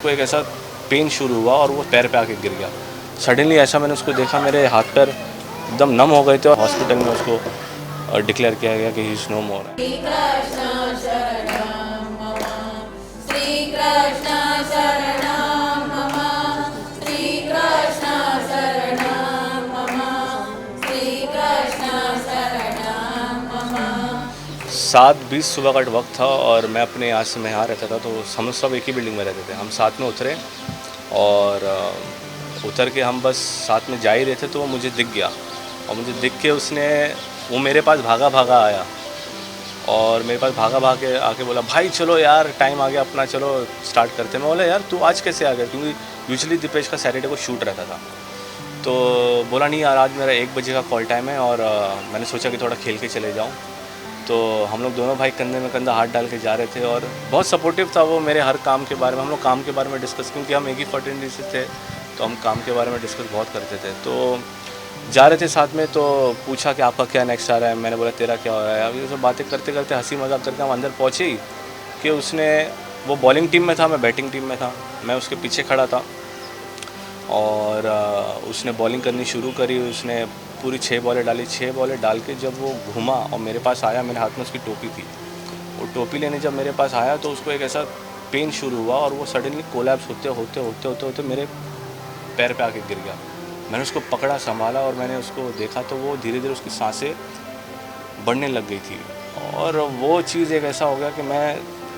को एक ऐसा पेन शुरू हुआ और वो पैर पे आके गिर गया। सडनली ऐसा मैंने उसको देखा, मेरे हाथ पैर एकदम नम हो गए थे और हॉस्पिटल में उसको डिक्लेयर किया गया कि ही इज़ नो मोर। सात 20 सुबह का वक्त था और मैं अपने यहाँ से यहाँ रहता था, तो हम सब एक ही बिल्डिंग में रहते थे। हम साथ में उतरे और उतर के हम बस साथ में जा ही रहे थे, तो वो मुझे दिख गया और मुझे दिख के वो मेरे पास भागा भागा आया और मेरे पास भागा भाग के आके बोला, भाई चलो यार टाइम आ गया अपना, चलो स्टार्ट करते हैं। मैं बोला, यार तू आज कैसे आ गया? क्योंकि यूजुअली दीपेश का सैटरडे को शूट रहता था। तो बोला, नहीं यार आज मेरा 1 बजे का कॉल टाइम है और मैंने सोचा कि थोड़ा खेल के चले जाऊँ। तो हम लोग दोनों भाई कंधे में कंधा हाथ डाल के जा रहे थे और बहुत सपोर्टिव था वो मेरे हर काम के बारे में। हम लोग काम के बारे में डिस्कस, क्योंकि हम एक ही फर्टिलिटी से थे, तो हम काम के बारे में डिस्कस बहुत करते थे। तो जा रहे थे साथ में, तो पूछा कि आपका क्या नेक्स्ट आ रहा है। मैंने बोला तेरा क्या हो रहा है। अभी सब बातें करते करते हंसी मजाक करते हम अंदर पहुँचे ही कि वो बॉलिंग टीम में था, मैं बैटिंग टीम में था। मैं उसके पीछे खड़ा था और उसने बॉलिंग करनी शुरू करी। उसने पूरी 6 बॉलें डाली। 6 बॉलें डाल के जब वो घूमा और मेरे पास आया, मेरे हाथ में उसकी टोपी थी। वो टोपी लेने जब मेरे पास आया तो उसको एक ऐसा पेन शुरू हुआ और वो सडनली कोलैप्स होते मेरे पैर पे आके गिर गया। मैंने उसको पकड़ा, संभाला और मैंने उसको देखा तो वो धीरे धीरे उसकी सांसें बढ़ने लग गई थी। और वो चीज़ एक ऐसा हो गया कि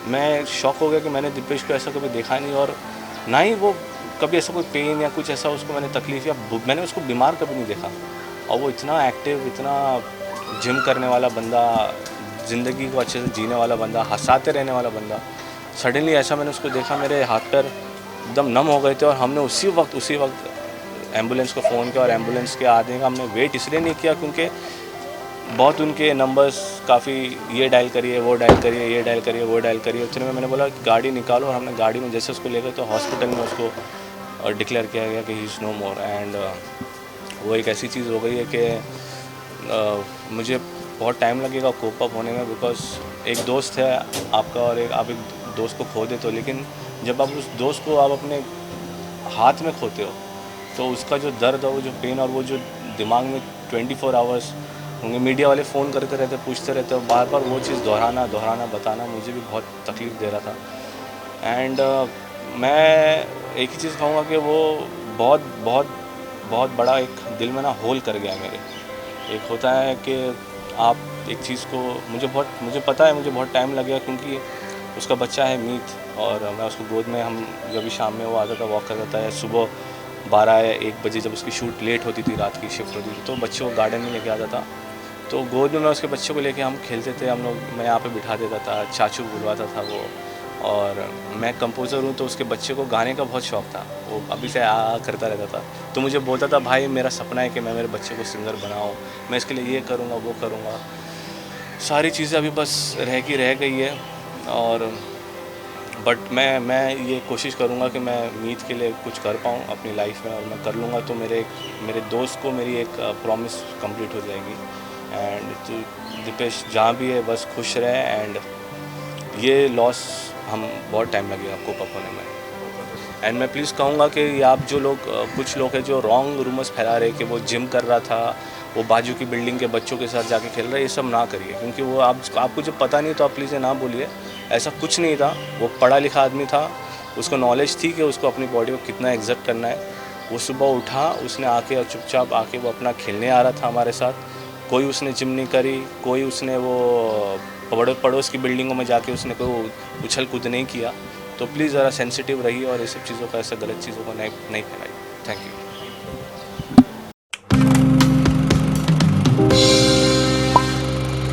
मैं शॉक हो गया कि मैंने दीपेश को ऐसा कभी देखा नहीं, और ना ही वो कभी ऐसा कोई पेन या कुछ ऐसा उसको मैंने तकलीफ़ या मैंने उसको बीमार कभी नहीं देखा। और वो इतना एक्टिव, इतना जिम करने वाला बंदा, ज़िंदगी को अच्छे से जीने वाला बंदा, हँसाते रहने वाला बंदा। सडनली ऐसा मैंने उसको देखा, मेरे हाथ पैर एकदम नम हो गए थे और हमने उसी वक्त एम्बुलेंस को फ़ोन किया। और एम्बुलेंस के आने का हमने वेट इसलिए नहीं किया क्योंकि बहुत उनके नंबर्स काफ़ी, ये डायल करिए, वो डायल करिए, ये डायल करिए, वो डायल करिए। उतने में मैंने बोला गाड़ी निकालो और हमने गाड़ी में जैसे उसको ले गए तो हॉस्पिटल में उसको डिक्लेयर किया गया कि he is no more. And वो एक ऐसी चीज़ हो गई है कि मुझे बहुत टाइम लगेगा कोप अप होने में, बिकॉज एक दोस्त है आपका और आप एक दोस्त को खो देते हो, लेकिन जब आप उस दोस्त को आप अपने हाथ में खोते हो तो उसका जो दर्द और वो जो पेन और वो जो दिमाग में 24 आवर्स होंगे, मीडिया वाले फ़ोन करते रहते, पूछते रहते और बार बार वो चीज़ दोहराना बताना मुझे भी बहुत तकलीफ़ दे रहा था। एंड मैं एक ही चीज़ कहूँगा कि वो बहुत बड़ा एक दिल में ना होल कर गया मेरे। एक होता है कि आप एक चीज़ को, मुझे पता है मुझे बहुत टाइम लगेगा क्योंकि उसका बच्चा है मीत, और मैं उसको गोद में, हम जब भी शाम में वो आता था वॉक करता था या सुबह 12 या 1 बजे जब उसकी शूट लेट होती थी, रात की शिफ्ट होती थी, तो बच्चे को गार्डन में लेके आता था। तो गोद में मैं उसके बच्चे को लेके हम खेलते थे, हम लोग, मैं यहाँ पे बिठा देता था, चाचू बुलवाता था वो। और मैं कंपोज़र हूँ तो उसके बच्चे को गाने का बहुत शौक़ था, वो अभी से आ करता रहता था। तो मुझे बोलता था, भाई मेरा सपना है कि मैं मेरे बच्चे को सिंगर बनाऊँ, मैं इसके लिए ये करूँगा वो करूँगा। सारी चीज़ें अभी बस रह गई है। और बट मैं ये कोशिश करूँगा कि मैं मीत के लिए कुछ कर पाऊँ अपनी लाइफ में, और मैं कर लूँगा तो मेरे दोस्त को मेरी एक प्रॉमिस कंप्लीट हो जाएगी। एंड तो दीपेश जहाँ भी है बस खुश रहे। एंड ये लॉस हम बहुत टाइम लगेगा कोप अप होने में। एंड मैं प्लीज़ कहूँगा कि आप जो लोग, कुछ लोग हैं जो रॉन्ग रूमर्स फैला रहे कि वो जिम कर रहा था, वो बाजू की बिल्डिंग के बच्चों के साथ जाके खेल रहा है, ये सब ना करिए, क्योंकि वो आपको जब पता नहीं तो आप प्लीज़ ना बोलिए। ऐसा कुछ नहीं था, वो पढ़ा लिखा आदमी था, उसको नॉलेज थी कि उसको अपनी बॉडी को कितना एग्जर्ट करना है। वो सुबह उठा, उसने आके और चुपचाप आके वो अपना खेलने आ रहा था हमारे साथ। कोई उसने जिम नहीं करी, कोई उसने वो पड़ोस की बिल्डिंगों में जाके उसने कोई उछल कूद नहीं किया। तो प्लीज़ ज़रा सेंसिटिव रहिए और ये सब चीज़ों का, ऐसा गलत चीज़ों को नहीं फैलाइए। Thank you.